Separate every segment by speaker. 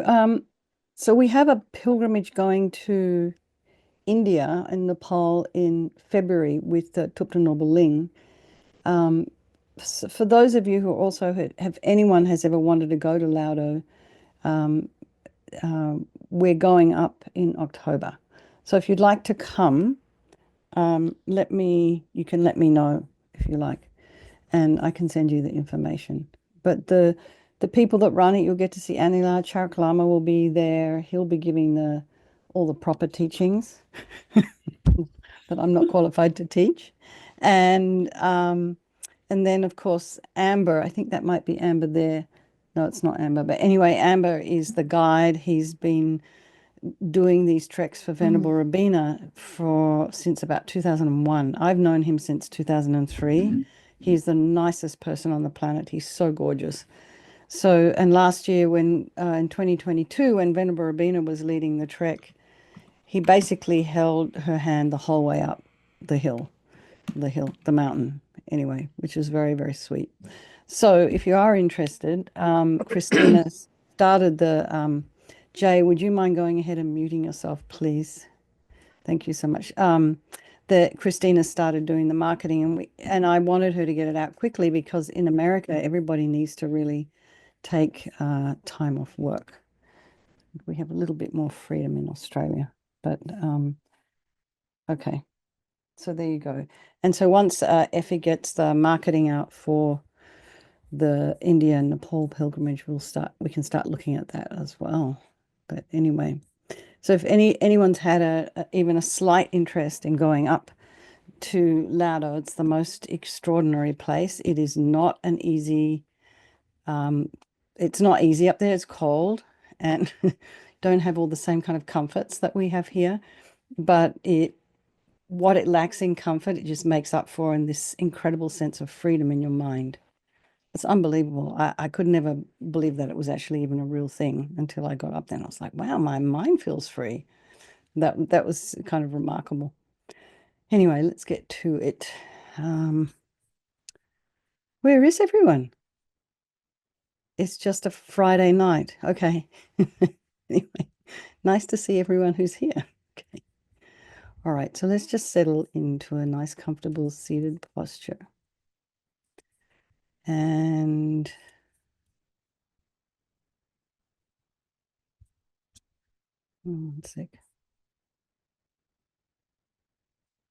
Speaker 1: So we have a pilgrimage going to India and Nepal in February with the Tupta Noble Ling. Um, for those of you who also have anyone has ever wanted to go to Laudo, um, we're going up in October. So if you'd like to come, you can let me know if you like, and I can send you the information. But the people that run it, you'll get to see Anila Charaklama will be there. He'll be giving the all the proper teachings that I'm not qualified to teach. And then of course Amber, I think that might be Amber there. No, it's not Amber. But anyway, Amber is the guide. He's been doing these treks for Venerable Rabina for since about 2001. I've known him since 2003. He's the nicest person on the planet. He's so gorgeous. So, and last year when in 2022, when Venerable Rabina was leading the trek, he basically held her hand the whole way up the hill, the mountain, anyway, which is very, very sweet. So, if you are interested, Christina started the. Jay, would you mind going ahead and muting yourself, please? Thank you so much. That Christina started doing the marketing, and I wanted her to get it out quickly because in America, everybody needs to really take time off work. We have a little bit more freedom in Australia, but okay. So there you go. And so once Effie gets the marketing out for the India and Nepal pilgrimage, we can start looking at that as well. But anyway, so if anyone's had even a slight interest in going up to Laudo, it's the most extraordinary place. It is not an easy, it's not easy up there. It's cold and don't have all the same kind of comforts that we have here. But what it lacks in comfort, it just makes up for in this incredible sense of freedom in your mind. It's unbelievable. I could never believe that it was actually even a real thing until I got up there and I was like, wow, my mind feels free. That was kind of remarkable. Anyway, let's get to it. Where is everyone? It's just a Friday night. Okay. Anyway, nice to see everyone who's here. Okay. All right, so let's just settle into a nice, comfortable seated posture. And one sec.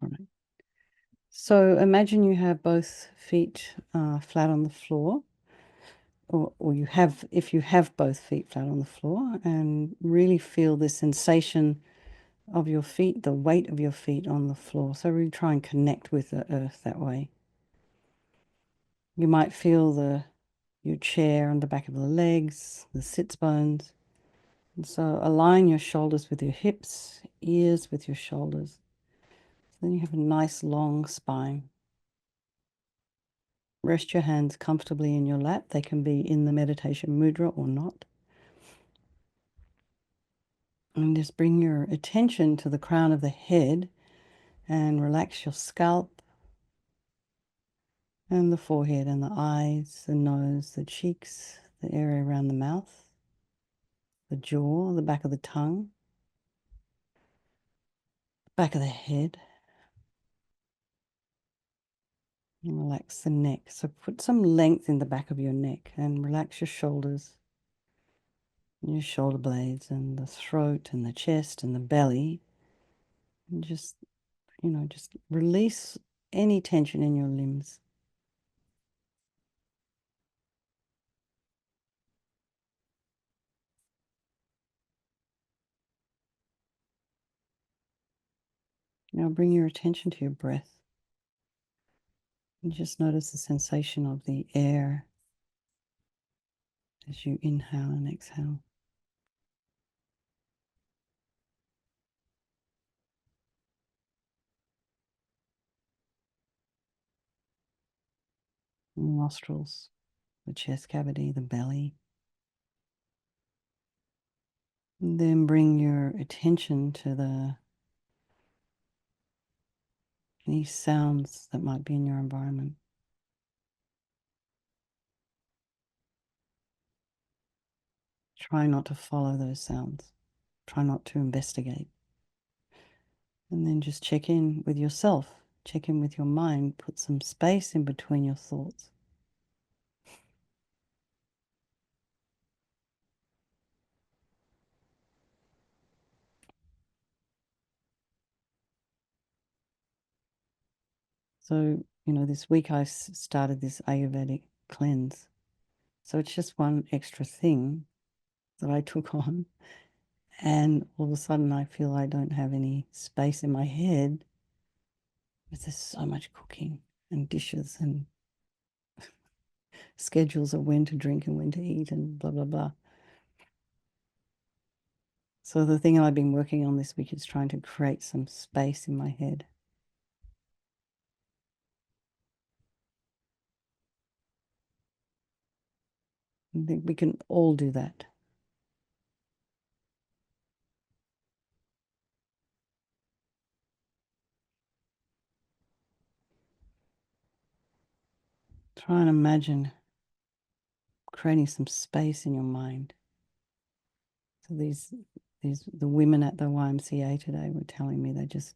Speaker 1: All right. So imagine you have both feet flat on the floor, or if you have both feet flat on the floor, and really feel the sensation of your feet, the weight of your feet on the floor. So really try and connect with the earth that way. You might feel your chair on the back of the legs, the sits bones. And so align your shoulders with your hips, ears with your shoulders. So then you have a nice long spine. Rest your hands comfortably in your lap. They can be in the meditation mudra or not. And just bring your attention to the crown of the head and relax your scalp and the forehead and the eyes, the nose, the cheeks, the area around the mouth, the jaw, the back of the tongue, back of the head. And relax the neck. So put some length in the back of your neck and relax your shoulders, your shoulder blades and the throat and the chest and the belly. And just release any tension in your limbs. Now bring your attention to your breath. And just notice the sensation of the air as you inhale and exhale. The nostrils, the chest cavity, the belly. And then bring your attention to any sounds that might be in your environment. Try not to follow those sounds. Try not to investigate. And then just check in with yourself. Check in with your mind. Put some space in between your thoughts. So, this week I started this Ayurvedic cleanse. So it's just one extra thing that I took on. And all of a sudden I feel I don't have any space in my head. There's so much cooking and dishes and schedules of when to drink and when to eat and blah, blah, blah. So the thing I've been working on this week is trying to create some space in my head. I think we can all do that. Try and imagine creating some space in your mind. So the women at the YMCA today were telling me they just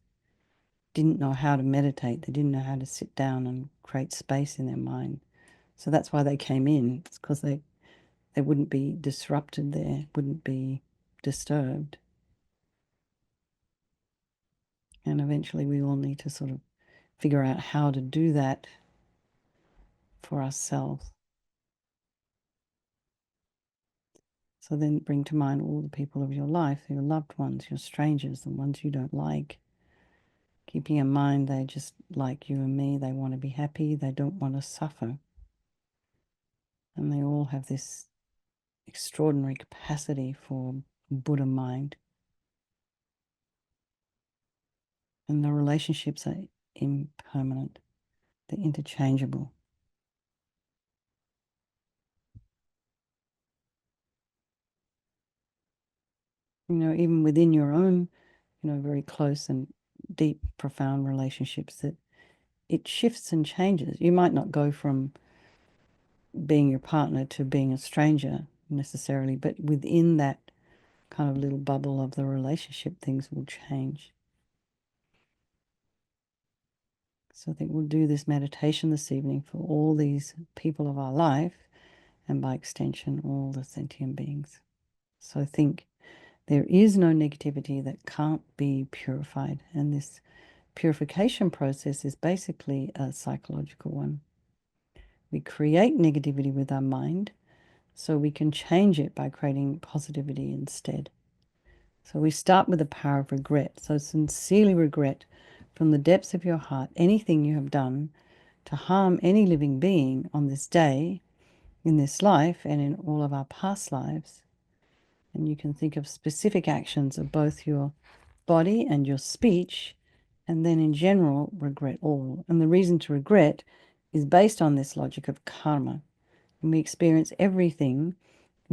Speaker 1: didn't know how to meditate. They didn't know how to sit down and create space in their mind. So that's why they came in. It's because they wouldn't be disrupted there, wouldn't be disturbed. And eventually we all need to sort of figure out how to do that for ourselves. So then bring to mind all the people of your life, your loved ones, your strangers, the ones you don't like. Keeping in mind they just like you and me, they want to be happy, they don't want to suffer. And they all have this extraordinary capacity for Buddha mind. And the relationships are impermanent, they're interchangeable. Even within your own, very close and deep, profound relationships, that it shifts and changes. You might not go from being your partner to being a stranger necessarily, but within that kind of little bubble of the relationship, things will change. So I think we'll do this meditation this evening for all these people of our life, and by extension, all the sentient beings. So think there is no negativity that can't be purified. And this purification process is basically a psychological one. We create negativity with our mind so we can change it by creating positivity instead. So we start with the power of regret. So sincerely regret from the depths of your heart anything you have done to harm any living being on this day, in this life, and in all of our past lives. And you can think of specific actions of both your body and your speech, and then in general, regret all. And the reason to regret is based on this logic of karma. And we experience everything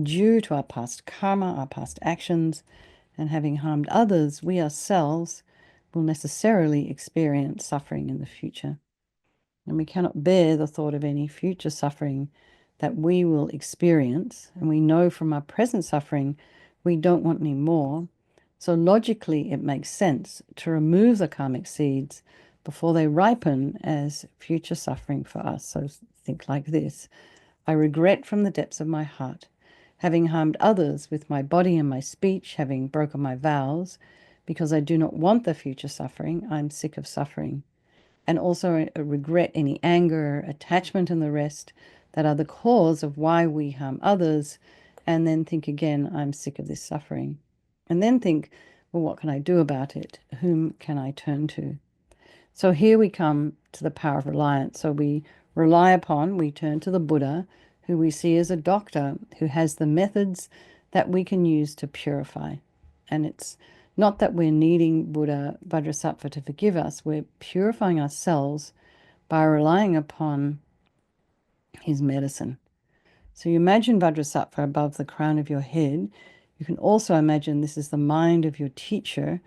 Speaker 1: due to our past karma, our past actions, and having harmed others, we ourselves will necessarily experience suffering in the future. And we cannot bear the thought of any future suffering that we will experience. And we know from our present suffering, we don't want any more. So logically, it makes sense to remove the karmic seeds before they ripen as future suffering for us. So think like this: I regret from the depths of my heart having harmed others with my body and my speech, having broken my vows, because I do not want the future suffering. I'm sick of suffering. And also regret any anger, attachment, and the rest that are the cause of why we harm others. And then think again, I'm sick of this suffering. And then think, well, what can I do about it? Whom can I turn to? So here we come to the power of reliance. So we turn to the Buddha, who we see as a doctor who has the methods that we can use to purify. And it's not that we're needing Buddha Vajrasattva to forgive us, we're purifying ourselves by relying upon his medicine. So you imagine Vajrasattva above the crown of your head. You can also imagine this is the mind of your teacher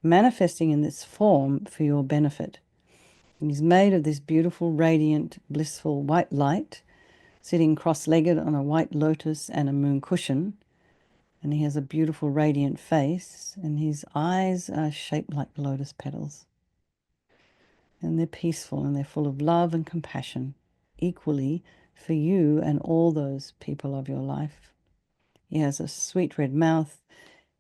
Speaker 1: manifesting in this form for your benefit. And he's made of this beautiful, radiant, blissful white light, sitting cross-legged on a white lotus and a moon cushion. And he has a beautiful radiant face, and his eyes are shaped like lotus petals. And they're peaceful and they're full of love and compassion, equally for you and all those people of your life. He has a sweet red mouth.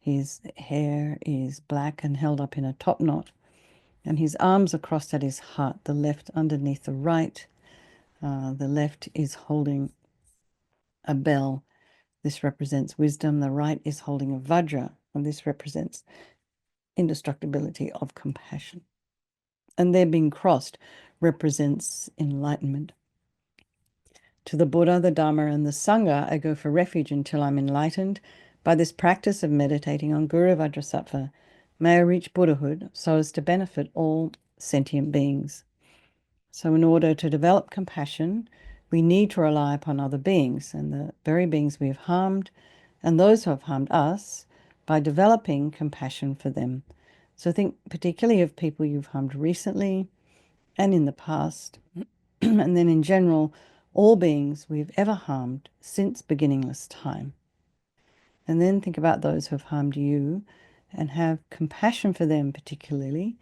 Speaker 1: His hair is black and held up in a top knot, and his arms are crossed at his heart, the left underneath the right. The left is holding a bell. This represents wisdom. The right is holding a vajra, and this represents indestructibility of compassion. And their being crossed represents enlightenment. To the Buddha, the Dharma, and the Sangha, I go for refuge until I'm enlightened. By this practice of meditating on Guru Vajrasattva, may I reach Buddhahood so as to benefit all sentient beings. So in order to develop compassion, we need to rely upon other beings and the very beings we have harmed and those who have harmed us by developing compassion for them. So think particularly of people you've harmed recently and in the past, and then in general, all beings we've ever harmed since beginningless time. And then think about those who have harmed you and have compassion for them particularly,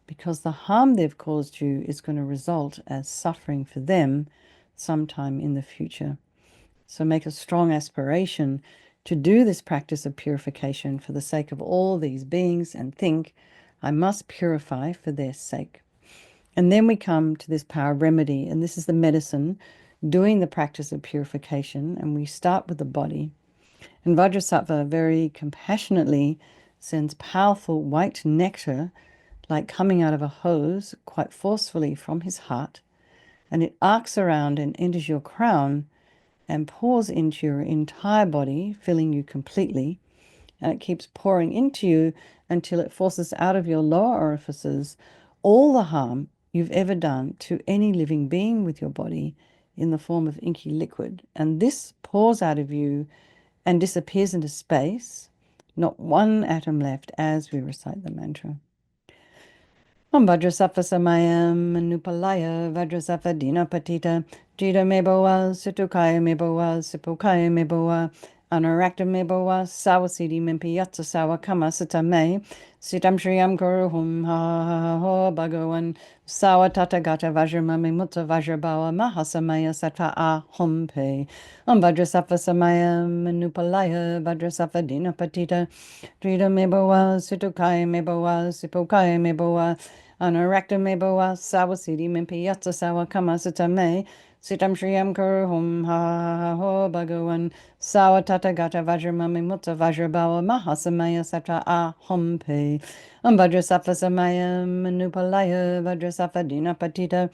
Speaker 1: because the harm they've caused you is going to result as suffering for them sometime in the future. So make a strong aspiration to do this practice of purification for the sake of all these beings and think, I must purify for their sake. And then we come to this power of remedy, and this is the medicine doing the practice of purification, and we start with the body. And Vajrasattva very compassionately sends powerful white nectar, like coming out of a hose, quite forcefully from his heart, and it arcs around and enters your crown and pours into your entire body, filling you completely. And it keeps pouring into you until it forces out of your lower orifices all the harm you've ever done to any living being with your body in the form of inky liquid. And this pours out of you and disappears into space, not one atom left as we recite the mantra. Om Vajrasattva Samayam Manupalaya Vajrasattva Dinapatita Jita Meboa Situkaya Meboa Sipukaya Meboa Anarakta Meboa Sawasidi Mimpiyatsa Sawa Kama Sitame Sitam Shriyam Kuruhum Ha Ho Bhagavan Sawa Tatagata Vajramami Mutta Vajrabawa Mahasamaya Sattva Ahompe Om Vajrasattva Samayam Manupalaya Vajrasattva Dinapatita Jita Meboa Situkaya Meboa Sipukaya Meboa Anarakta Meboa Sawasidi Mimpiyatsa Sawa Kama Sitame Sitam Shriyam Kuruhum Ha Ho Bhagavan Sawa Tatagata Vajramami Mutta Vajrabawa Mahasamaya Sattva Ahompe Om Vajrasattva Samayam Manupalaya Vajrasattva Dinapatita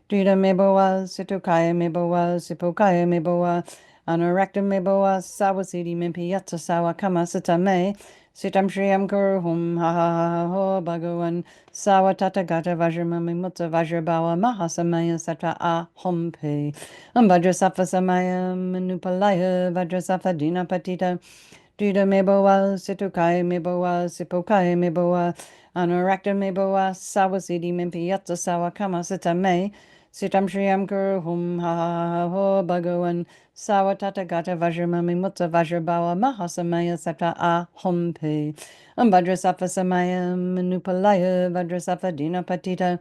Speaker 1: Drita Meboa Situkaya Meboa Sipukaya Meboa Anarakta Meboa Sawasidi Mimpiyatsa Sawa Kama Sitame Sitam Shriyam Kuruhum Ha Ho Bhagavan Sawa Tatagata Vajramami Mutta Vajrabawa Mahasamaya Sattva Ahompe Om Vajrasattva Samayam Manupalaya Vajrasattva Dinapatita Drita Meboa Situkaya Meboa Sipukaya Meboa Anarakta Meboa Sawasidi Mimpiyatsa Sawa Kama Sitame Sitam Shriyam Kuruhum Ha Ho Bhagavan Sawa Tatagata Vajramami Mutta Vajrabawa Mahasamaya Sattva Ahompe Om Vajrasattva Samayam Manupalaya Vajrasattva Dinapatita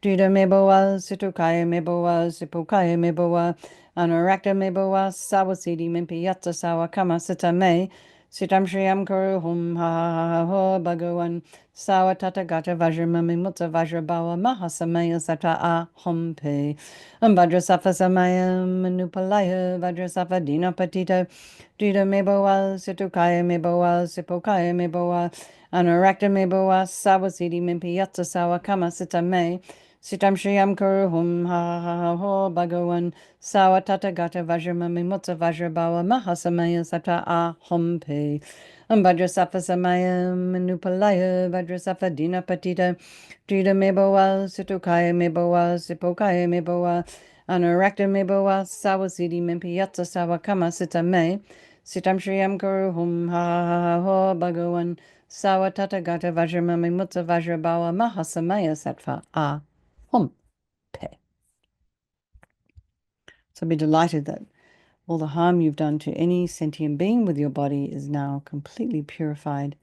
Speaker 1: Drita Meboa Situkaya Meboa Sipukaya Meboa Anarakta Meboa Sawasidi Mimpiyatsa Sawa Kama Sitame Sitam Shriyam Kuruhum Ha Ho Bhagavan Sawa Tatagata Vajramami Mutta Vajrabawa Mahasamaya Sattva Ahompe Om Vajrasattva Samayam Manupalaya Vajrasattva Dinapatita Drita Meboa Situkaya Meboa Sipukaya Meboa Anarakta Meboa Sawasidi Mimpiyatsa Sawa Kama Sitame Sitam Shriyam Kuruhum Ha Ho Bhagavan Sawa Tatagata Vajramami Mutta Vajrabawa Mahasamaya Sattva Ahompe Om Vajrasattva Samayam Manupalaya Vajrasattva Dinapatita Drita Meboa Situkaya Meboa Sipokaya Meboa Anarakta Meboa Sawasidi Mimpiyatsa Sawa Kama Sitame Sitam Shriyam Kuruhum Ha Ho Bhagavan Sawa Tatagata Vajramami Mutta Vajrabawa Mahasamaya Sattva Ahompe. So be delighted that All the harm you've done to any sentient being with your body is now completely purified,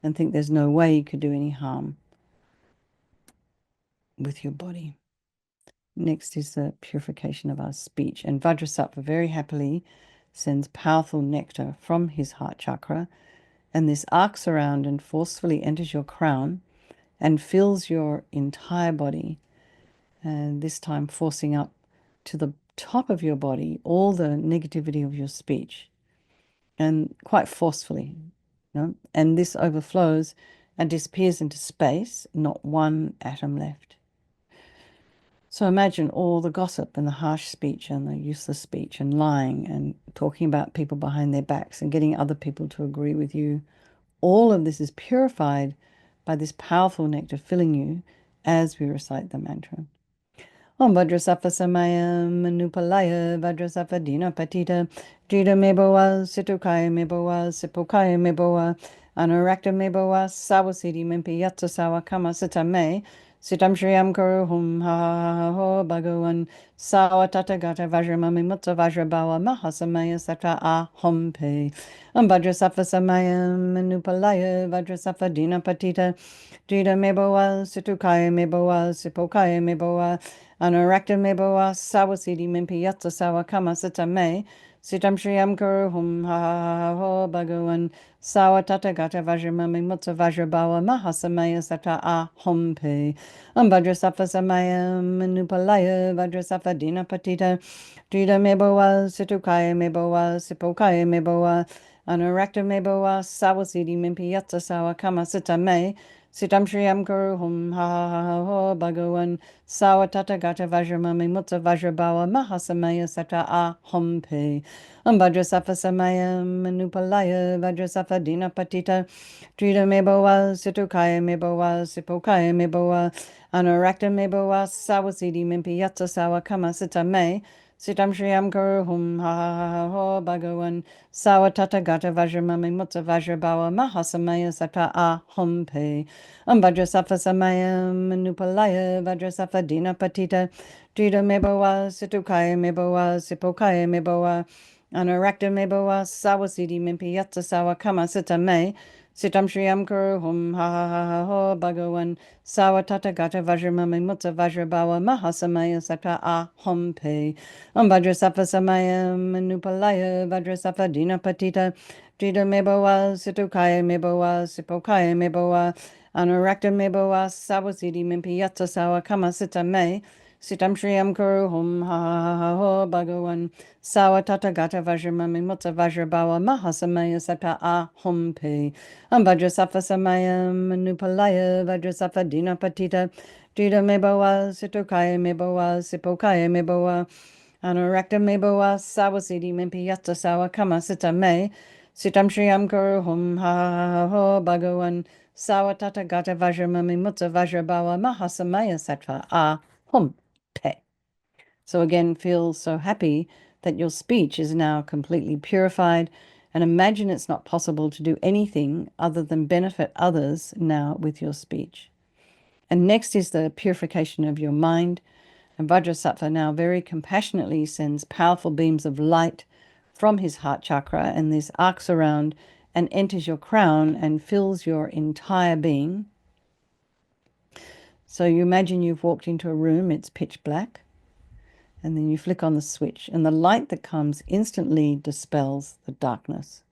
Speaker 1: and think there's no way you could do any harm with your body. Next is the purification of our speech. And Vajrasattva very happily sends powerful nectar from his heart chakra, and this arcs around and forcefully enters your crown and fills your entire body, and this time forcing up to the top of your body all the negativity of your speech, and quite forcefully, and this overflows and disappears into space, not one atom left. So imagine all the gossip and the harsh speech and the useless speech and lying and talking about people behind their backs and getting other people to agree with you. All of this is purified by this powerful nectar filling you as we recite the mantra. Om Vajrasattva Samaya Manupalaya Vajrasattva Dina Patita Jita Meboa Situkaya Meboa Sipokaya Meboa Anurakta Meboa Sawasiti Mimpi Yatsa Sawa Kama Sitame Sitam Shriyam Kuru Hum Ha Ha Ho Bhagavan Sawa Tatagata Vajramami Mutta Vajrabawa Mahasamaya Satra Ahom Pe Om Vajrasattva Samaya Manupalaya Vajrasattva Dina Patita Jita Meboa Situkaya Meboa Sipokaya Meboa Anurakta Meboa Sawasiti Mimpi Yatsa Sawa Kama Sitame Sitam Shriyam Kuru Hum Ha Ha Ho Bhagavan Sawa Tatagata Vajramami Mutta Vajrabawa Mahasamaya Satra Ahom Pe Om Vajrasattva Samaya Manupalaya Vajrasattva Dina Patita Jita Meboa Situkaya Meboa Sipokaya Meboa Anurakta Meboa Sawasiti Mimpi Yatsa Sawa Kama Sitame Sitam Shriyam Kuru Hum Ha Ha Ho Bhagavan Sawa Tatagata Vajramami Mutta Vajrabawa Mahasamaya Satra Ahom Pe Om Vajrasattva Samaya Manupalaya Vajrasattva Dina Patita Trita Meboa Situkaya Meboa Sipokaya Meboa Anurakta Meboa Sawasiti Mimpi Yatsa Sawa Kama Sitame Sitam Shriyam Kuru Hum Ha Ha Ho Bhagavan Sawa Tatagata Vajramami Mutta Vajrabawa Mahasamaya Satra Ahom Pe Om Vajrasattva Samaya Manupalaya Vajrasattva Dina Patita Trita Meboa Situkaya Meboa Sipokaya Meboa Anurakta Meboa Sawasiti Mimpi Yatsa Sawa Kama Sitame Sitam Shriyam Kuru Hum Ha Ha Ho Bhagavan Sawa Tatagata Vajramami Mutta Vajrabawa Mahasamaya Satra Ahom Pe Om Vajrasattva Samaya Manupalaya Vajrasattva Dina Patita Trita Meboa Situkaya Meboa Sipokaya Meboa Anurakta Meboa Sawasiti Mimpi Yatsa Sawa Kama Sitame Sitam Shriyam Kuru Hum Ha Ha Ho Bhagavan Sawa Tatagata Vajramami Mutta Vajrabawa Mahasamaya Satra Ahom Pe Om Vajrasattva Samaya Manupalaya Vajrasattva Dina Patita Trita Meboa Situkaya Meboa Sipokaya Meboa Anurakta Meboa Sawasiti Mimpi Yatsa Sawa Kama Sitame Sitam Shriyam Kuru Hum Ha Ha Ho Bhagavan Sawa Tatagata Vajramami Mutta Vajrabawa Mahasamaya Satra Ahom Pe. So again, feel so happy that your speech is now completely purified, and imagine it's not possible to do anything other than benefit others now with your speech. And next is the purification of your mind. And Vajrasattva now very compassionately sends powerful beams of light from his heart chakra, and this arcs around and enters your crown and fills your entire being. So you imagine you've walked into a room, it's pitch black, and then you flick on the switch, and the light that comes instantly dispels the darkness.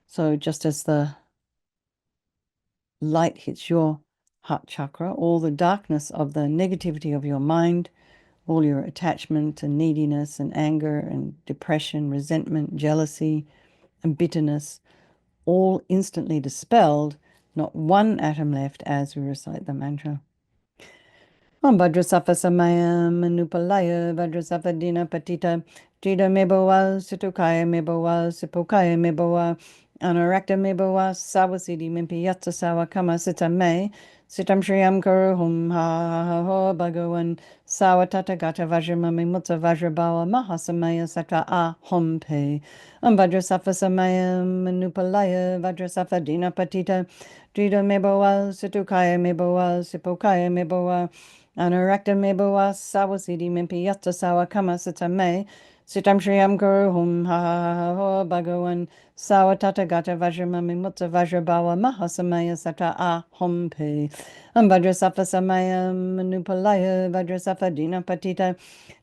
Speaker 1: So just as the light hits your heart chakra, all the darkness of the negativity of your mind, all your attachment and neediness and anger and depression, resentment, jealousy, and bitterness, all instantly dispelled, not one atom left as we recite the mantra. Om Vajrasattva Samaya Manupalaya Vajrasattva Dina Patita Jita Meboa Situkaya Meboa Sipokaya Meboa Anurakta Meboa Sawasiti Mimpi Yatsa Sawa Kama Sitame Sitam Shriyam Kuru Hum Ha Ha Ho Bhagavan Sawa Tatagata Vajramami Mutta Vajrabawa Mahasamaya Satra Ahom Pe Om Vajrasattva Samaya Manupalaya Vajrasattva Dina Patita Jita Meboa Situkaya Meboa Sipokaya Meboa Anurakta Meboa Sawasiti Mimpi Yatsa Sawa Kama Sitame Sitam Shriyam Guru Hum Ha Ha Ha Ho Bhagavan Sawatata Gata Vajramami Mutta Vajrabawa Mahasamaya Sata Ah Hum Pe Vajrasafa Samaya Manupalaya Vajrasafa Dina Patita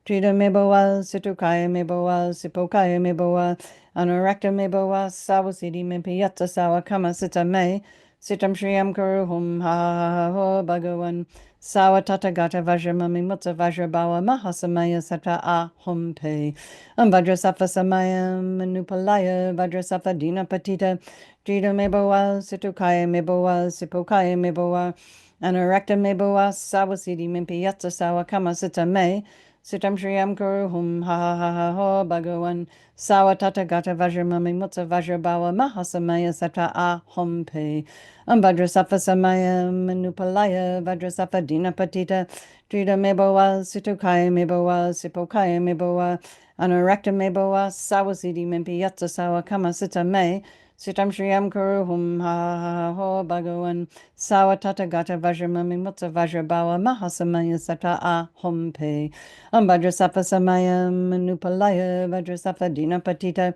Speaker 1: Trida Mebowa Situkaya Mebowa Sipokaya Mebowa Anurakta Mebowa Sawasidi Mempiyata Sawa Kama Sita Me Sitam Shriyam Guru Hum Ha Ha Ha Ho Bhagavan Sawatata Gata Vajramami Mutta Vajrabawa Mahasamaya Sata Ah Hum Pe Vajrasafa Samaya Manupalaya Vajrasafa Dina Patita Jida Mebowa Situkaya Mebowa Sipokaya Mebowa Anarakta Mebowa Sawasidi Mimpiyatsa Sawa Kama Sita Me Sitam Shriyam Guru Hum Ha Ha Ha Ha Ho Bhagawan Sawatata Gata Vajramami Mutta Vajrabawa Mahasamaya Sata Ah Hum Pe Vajrasafa Samaya Manupalaya Vajrasafa Dina Patita Jida Mebowa Situkaya Mebowa Sipokaya Mebowa Anurakta Mebowa Sawasidi Mimpiyatsa Sawa Kama Sita Me Sitam Shriyam Kuru Hum Ha Ha Ha Ho Bhagawan Sawatata Gata Vajramami Mutta Vajrabawa Mahasamaya Sata Ah Hum Pe Vajrasafa Samaya Manupalaya Vajrasafa Dina Patita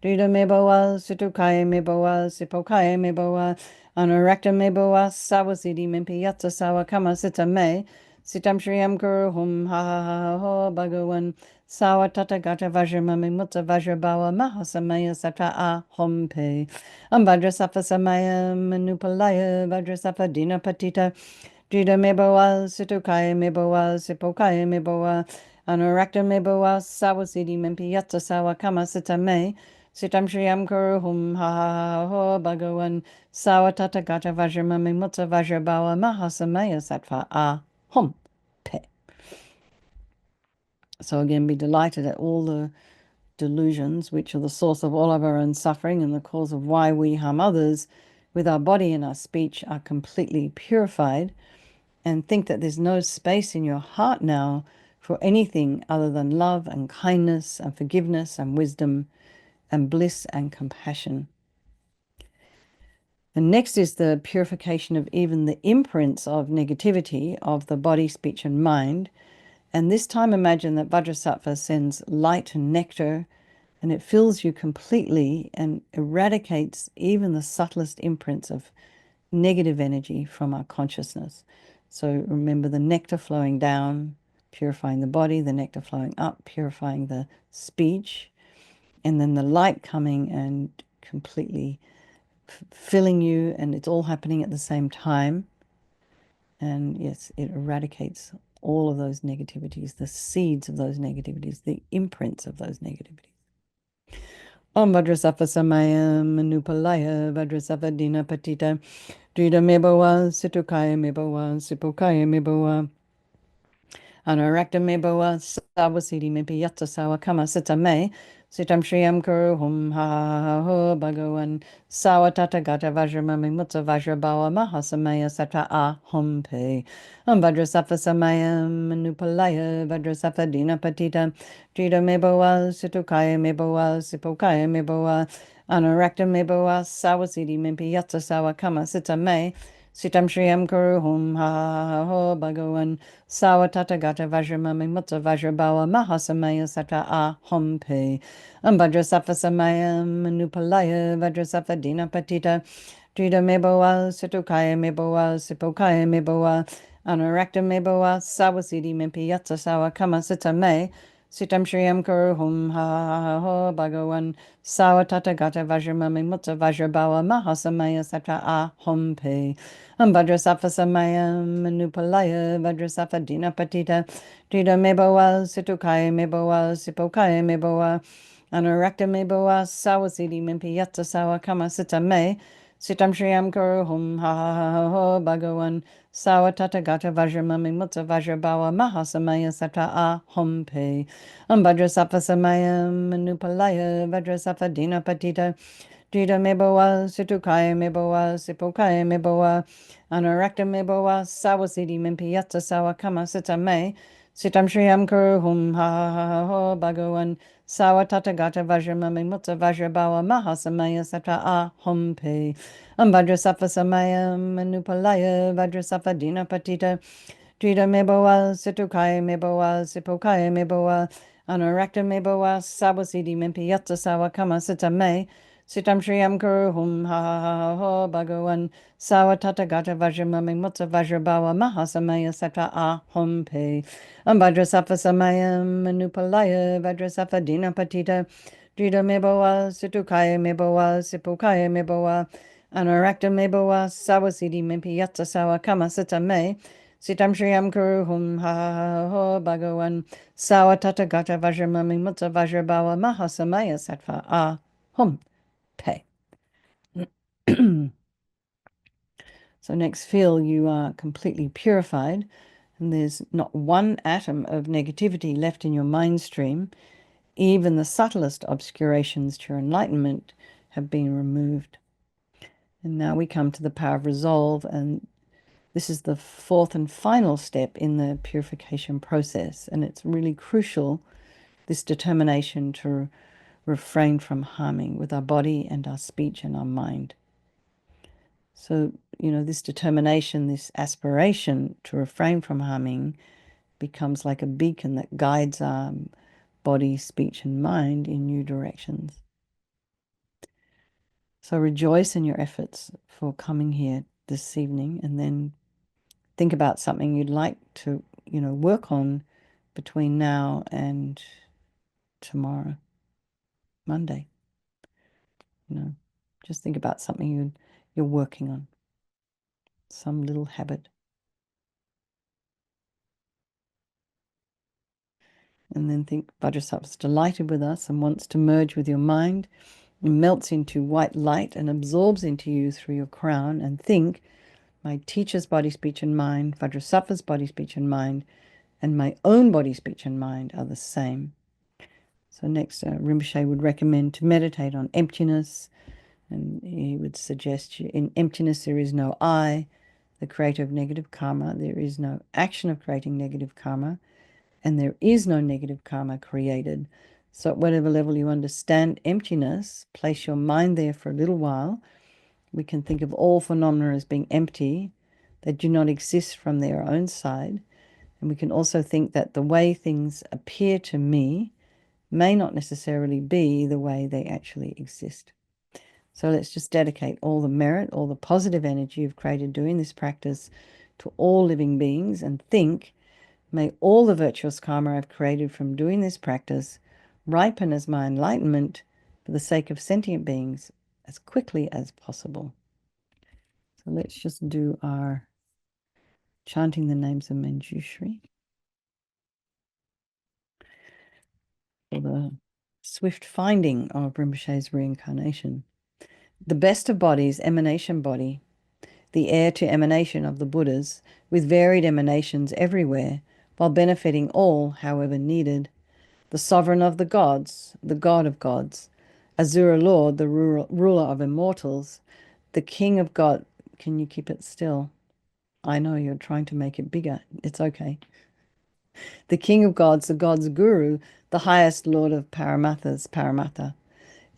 Speaker 1: Drida Mebowa Situkaya Mebowa Sipokaya Mebowa Anurakta Mebowa Sawasidi Mimpiyatsa Sawa Kama Sita Me Sitam Shriyam Guru Hum Ha Ha Ha Ho Bhagawan Sawatata Gata Vajramami Mutta Vajrabawa Mahasamaya Sata Ah Hum Pe Vajrasafa Samaya Manupalaya Vajrasafa Dina Patita Drida Mebowa Situkaya Mebowa Sipokaya Mebowa Anurakta Mebowa Sawasidi Mimpiyatsa Sawa Kama Sita Me Sitam Shriyam Kuru Hum Ha Ha Ha Ho Bhagawan Sawatata Gata Vajramami Mutta Vajrabawa Mahasamaya Sattva Ah Hum Pe. So again, be delighted at all the delusions, which are the source of all of our own suffering and the cause of why we harm others, with our body and our speech, are completely purified, and think that there's no space in your heart now for anything other than love and kindness and forgiveness and wisdom and bliss and compassion. And next is the purification of even the imprints of negativity of the body, speech, and mind. And this time imagine that Vajrasattva sends light and nectar, and it fills you completely and eradicates even the subtlest imprints of negative energy from our consciousness. So remember the nectar flowing down, purifying the body, the nectar flowing up, purifying the speech, and then the light coming and completely filling you, and it's all happening at the same time. And yes, it eradicates all of those negativities, the seeds of those negativities, the imprints of those negativities. Om Vajrasattva Samaya Manupalaya Vajrasattva Dina Patita Drida Mebowa Situkaya Mebowa Sipokaya Mebowa Anurakta Mebowa Sawasidi Mipiyatsa Sawa Kama Sita Me Sitam Shriyam Kuru Hum Ha Ha Ha Ho Bhagawan Sawatata Gata Vajramami Mutta Vajrabawa Mahasamaya Sata Ah Hum Pe Vajrasattva Samaya Manupalaya Vajrasattva Dina Patita Drida Mebowa Situkaya Mebowa Sipokaya Mebowa Anurakta Mebowa Sawasidi Mipiyatsa Sawa Kama Sita Me Sitam Shriyam Kuru Hum Ha Ha Ha Ho Bhagawan Sawatata Gata Vajramami Mutta Vajrabawa Mahasamaya Sata Ah Hum Pe Vajrasattva Samaya Manupalaya Vajrasattva Dina Patita Drida Mebowa Situkaya Mebowa Sipokaya Mebowa Anurakta Mebowa Sawasidi Mimpiyatsa Sawa Kama Sita Me Sitam Shriyam Kuru Hum Ha Ha Ha Ho Bhagawan Sawatata Gata Vajramami Mutta Vajrabawa Mahasamaya Sata Ah Hum Pe Vajrasattva Samaya Manupalaya Vajrasattva Dina Patita Drida Mebowa Situkaya Mebowa Sipokaya Mebowa Anurakta Mebowa Sawasidi Mimpiyatsa Sawa Kama Sita Me Sitam Shriyam Kuru Hum Ha Ha Ha Ho Bhagawan Sawatata Gata Vajramami Mutta Vajrabawa Mahasamaya Sata Ah Hum Pe Vajrasattva Samaya Manupalaya Vajrasattva Dina Patita Drida Mebowa Situkaya Mebowa Sipokaya Mebowa Anurakta Mebowa Sawasidi Mimpiyatsa Sawa Kama Sita Me Sitam Shriyam Kuru Hum Ha Ha Ha Ho Bhagawan Sawatata Gata Vajramami Mutta Vajrabawa Mahasamaya Sata Ah Hum Pe Vajrasattva Samaya Manupalaya Vajrasattva Dina Patita Drida Mebowa Situkaya Mebowa Sipokaya Mebowa Anorakta me bawa sawasidi mempi yatsa sawa kama sita me. Sitam Shriyam Guru Hum Ha Ha Ha Ha Bhagawan Sawa Tata Gata Vajramami Mutsa Vajrabawa Mahasamaya Sata Ahom Pe Vajrasafa Samayam Manupalaya Vajrasafa Dina Patita Drida Mebawa Situkaya Mebawa Sipukaya Mebawa Anorakta Mebawa Sawasidi Mimpi Yatsa Sawa Kama Sita Me Sitam Shriyam Guru Hum Ha Ha Ha Ha Bhagawan Sawa Tata Gata Vajramami Mutsa Vajrabawa Mahasamaya Satva Ahom Pay. So next, feel you are completely purified and there's not one atom of negativity left in your mind stream. Even the subtlest obscurations to your enlightenment have been removed. And now we come to the power of resolve, and this is the fourth and final step in the purification process. And it's really crucial, this determination to refrain from harming with our body and our speech and our mind. So, this determination, this aspiration to refrain from harming becomes like a beacon that guides our body, speech, and mind in new directions. So rejoice in your efforts for coming here this evening, and then think about something you'd like to, work on between now and tomorrow, Monday. Just think about something you're working on, some little habit. And then think Vajrasattva's delighted with us and wants to merge with your mind, and melts into white light and absorbs into you through your crown. And think, my teacher's body, speech, and mind, Vajrasattva's body, speech, and mind, and my own body, speech, and mind are the same. So next, Rinpoche would recommend to meditate on emptiness, and he would suggest in emptiness there is no I, the creator of negative karma. There is no action of creating negative karma, and there is no negative karma created. So at whatever level you understand emptiness, place your mind there for a little while. We can think of all phenomena as being empty, that do not exist from their own side. And we can also think that the way things appear to me may not necessarily be the way they actually exist. So let's just dedicate all the merit, all the positive energy you've created doing this practice to all living beings, and think, may all the virtuous karma I've created from doing this practice ripen as my enlightenment for the sake of sentient beings as quickly as possible. So let's just do our chanting the names of Manjushri for the swift finding of Rinpoche's reincarnation. The best of bodies, emanation body, the heir to emanation of the Buddhas, with varied emanations everywhere, while benefiting all, however needed. The sovereign of the gods, the god of gods, Azura Lord, the ruler of immortals, the king of God. Can you keep it still? I know you're trying to make it bigger. It's okay. The king of gods, the god's guru, the highest lord of Paramathas, Paramatha,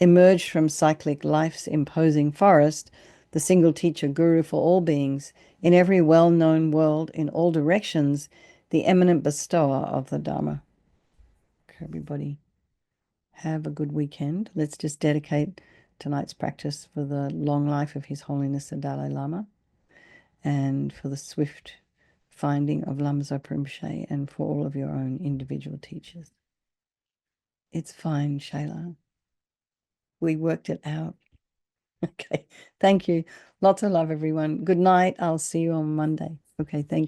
Speaker 1: emerged from cyclic life's imposing forest, the single teacher guru for all beings, in every well-known world, in all directions, the eminent bestower of the Dharma. Everybody have a good weekend. Let's just dedicate tonight's practice for the long life of His Holiness the Dalai Lama, and for the swift finding of Lama Zopa Rinpoche, and for all of your own individual teachers. It's fine, Shayla. We worked it out. Okay, thank you. Lots of love, everyone. Good night. I'll see you on Monday. Okay, thank you.